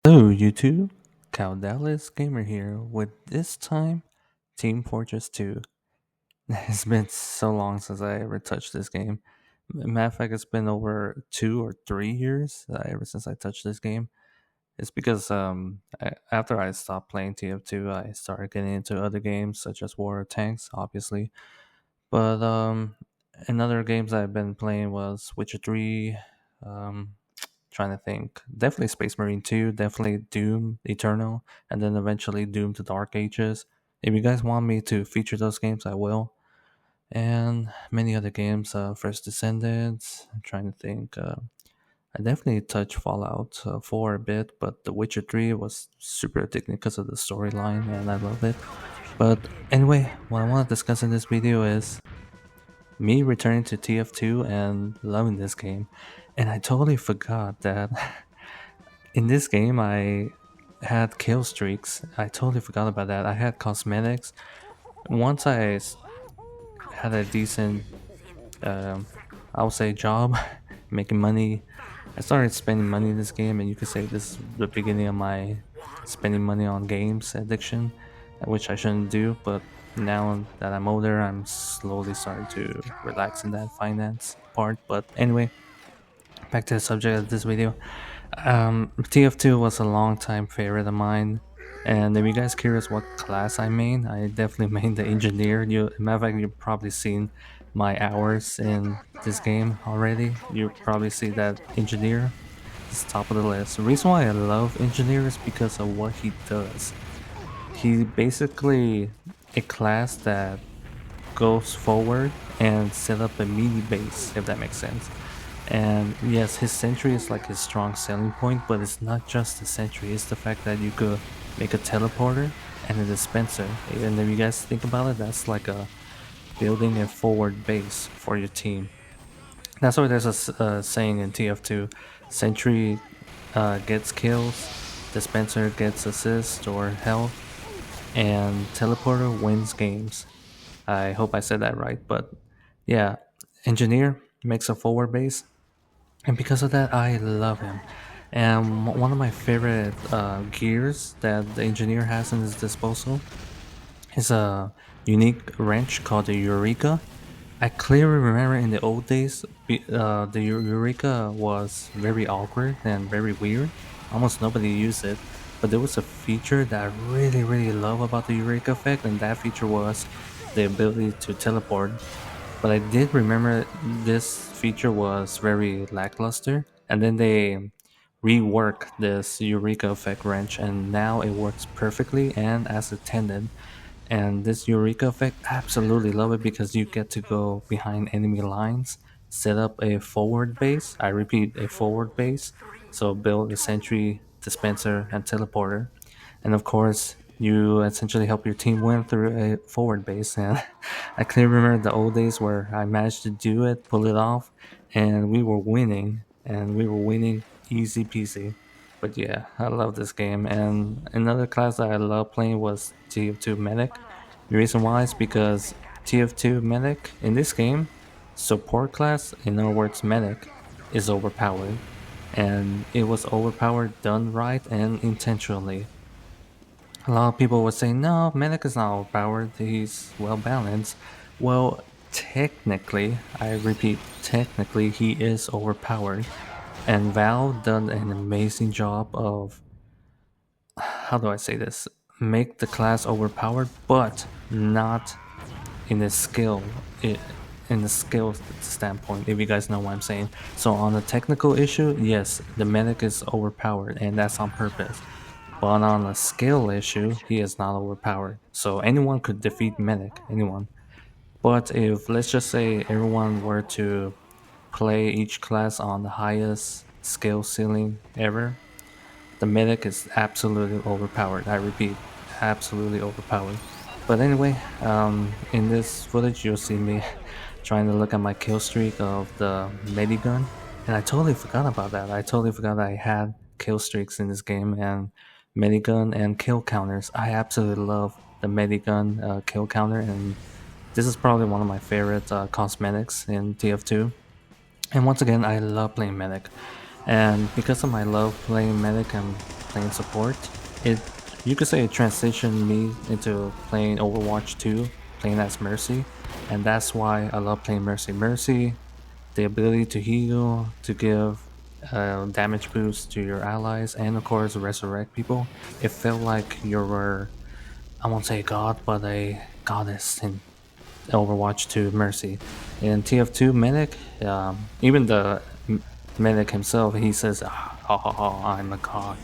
Hello YouTube, Cal Dallas Gamer here with this time Team Fortress 2. It's been so long since I ever touched this game. Matter of fact, it's been over 2 or 3 years ever since I touched this game. It's because after I stopped playing TF2, I started getting into other games such as War of Tanks, obviously. But in other games I've been playing was Witcher 3, um, trying to think. Definitely Space Marine 2, definitely Doom Eternal, and then eventually Doom to Dark Ages. If you guys want me to feature those games, I will. And many other games, First Descendants. I'm trying to think. I definitely touched Fallout 4 a bit, but The Witcher 3 was super addicting because of the storyline, and I love it. But anyway, what I want to discuss in this video is me returning to TF2 and loving this game. And I totally forgot that in this game, I had kill streaks. I totally forgot about that. I had cosmetics. Once had a decent, um, I would say, job making money, I started spending money in this game, and you could say this is the beginning of my spending money on games addiction, which I shouldn't do. But now that I'm older, I'm slowly starting to relax in that finance part. But anyway, back to the subject of this video. TF2 was a long time favorite of mine. And if you guys curious what class I main, I definitely main the engineer. Matter of fact, you've probably seen my hours in this game already. You probably see that engineer is top of the list. The reason why I love engineer is because of what he does. He basically a class that goes forward and set up a mini base, if that makes sense. And yes, his sentry is like his strong selling point, but it's not just the sentry, it's the fact that you could make a teleporter and a dispenser. And if you guys think about it, that's like a building a forward base for your team. That's why there's a saying in TF2, sentry gets kills, dispenser gets assist or health, and teleporter wins games. I hope I said that right, but yeah, engineer makes a forward base, and because of that, I love him. And one of my favorite gears that the engineer has in his disposal is a unique wrench called the Eureka. I clearly remember in the old days, the Eureka was very awkward and very weird. Almost nobody used it, but there was a feature that I really, really love about the Eureka effect, and that feature was the ability to teleport. But I did remember this feature was very lackluster, and then they reworked this Eureka effect wrench, and now it works perfectly and as intended. And this Eureka effect, absolutely love it because you get to go behind enemy lines, set up a forward base. I repeat, a forward base. So build a sentry, dispenser, and teleporter, and of course you essentially help your team win through a forward base. And I clearly remember the old days where I managed to do it, pull it off, and we were winning easy peasy. But yeah, I love this game. And another class that I love playing was TF2 Medic. The reason why is because TF2 Medic in this game, support class, in other words Medic, is overpowered, and it was overpowered done right and intentionally. A lot of people would say, no, Medic is not overpowered, he's well balanced. Well, technically, I repeat, technically, he is overpowered. And Val done an amazing job of, how do I say this? Make the class overpowered, but not in the skill. In the skill standpoint, if you guys know what I'm saying. So on the technical issue, yes, the medic is overpowered, and that's on purpose. But on a skill issue, he is not overpowered. So anyone could defeat Medic, anyone. But if, let's just say, everyone were to play each class on the highest skill ceiling ever, the Medic is absolutely overpowered. I repeat, absolutely overpowered. But anyway, in this footage, you'll see me trying to look at my kill streak of the Medigun, and I totally forgot about that. I totally forgot that I had kill streaks in this game, and Medigun and kill counters. I absolutely love the Medigun kill counter, and this is probably one of my favorite cosmetics in TF2. And once again, I love playing Medic, and because of my love playing Medic, I'm playing support. It You could say it transitioned me into playing Overwatch 2, playing as Mercy, and that's why I love playing Mercy. Mercy, the ability to heal, to give damage boost to your allies, and of course resurrect people. It felt like you were, I won't say god, but a goddess in Overwatch 2 Mercy. In TF2 Medic, even the Medic himself, he says, "Ah, ha ha ha, I'm a god."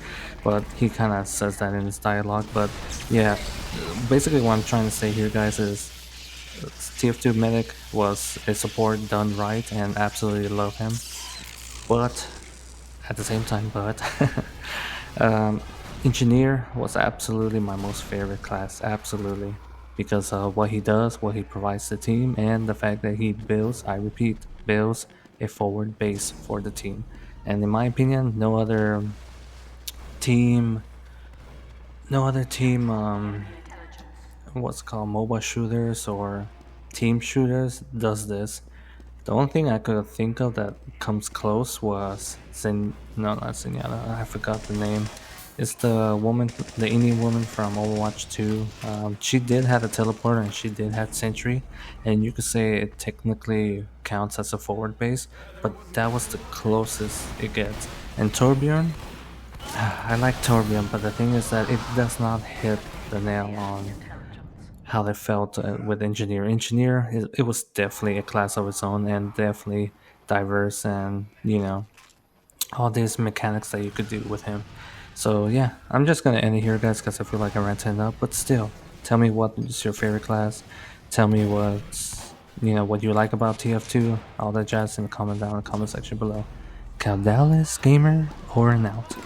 But he kind of says that in his dialogue. But yeah, basically what I'm trying to say here, guys, is TF2 Medic was a support done right and absolutely love him. But at the same time, um, Engineer was absolutely my most favorite class, absolutely. Because of what he does, what he provides the team, and the fact that he builds, I repeat, builds a forward base for the team. And in my opinion, team, no other team, what's called MOBA shooters or team shooters does this. The only thing I could think of that comes close was no, not Zenyatta. I forgot the name. It's the woman, the Indian woman from Overwatch 2. She did have a teleporter and she did have Sentry, and you could say it technically counts as a forward base, but that was the closest it gets. And Torbjorn, I like Torbjorn, but the thing is that it does not hit the nail on how they felt with Engineer. Engineer, it was definitely a class of its own and definitely diverse, and all these mechanics that you could do with him. So yeah, I'm just gonna end it here, guys, because I feel like I ranted up. But still, tell me what is your favorite class. Tell me what you like about TF2. All that jazz in the comment section below. Caldalis gamer, over and out.